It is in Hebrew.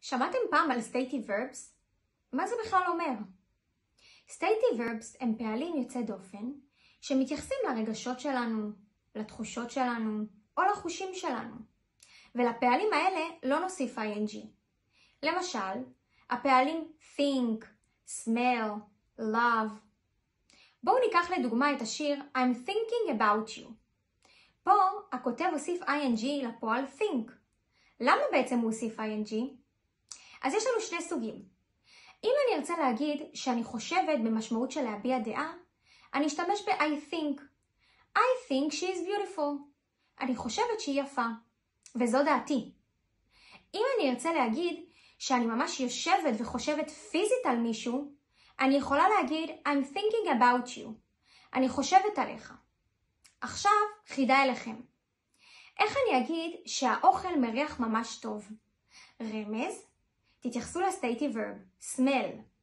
שמעתם פעם על stative verbs? מה זה בכלל אומר? stative verbs הם פעלים יוצא דופן שמתייחסים לרגשות שלנו, לתחושות שלנו או לחושים שלנו. ולפעלים האלה לא נוסיף ing. למשל, הפעלים think, smell, love. בואו ניקח לדוגמה את השיר I'm thinking about you. פה הכותב הוסיף ing לפועל think. למה בעצם הוא הוסיף ing? אז יש לנו שני סוגים. אם אני ארצה להגיד שאני חושבת במשמעות של להביע דעה, אני אשתמש ב-I think. I think she is beautiful. אני חושבת שהיא יפה. וזו דעתי. אם אני ארצה להגיד שאני ממש יושבת וחושבת פיזית על מישהו, אני יכולה להגיד I'm thinking about you. אני חושבת עליך. עכשיו חידה אליכם. איך אני אגיד שהאוכל מריח ממש טוב? רמז, תתייחסו ל-stative verb, smell.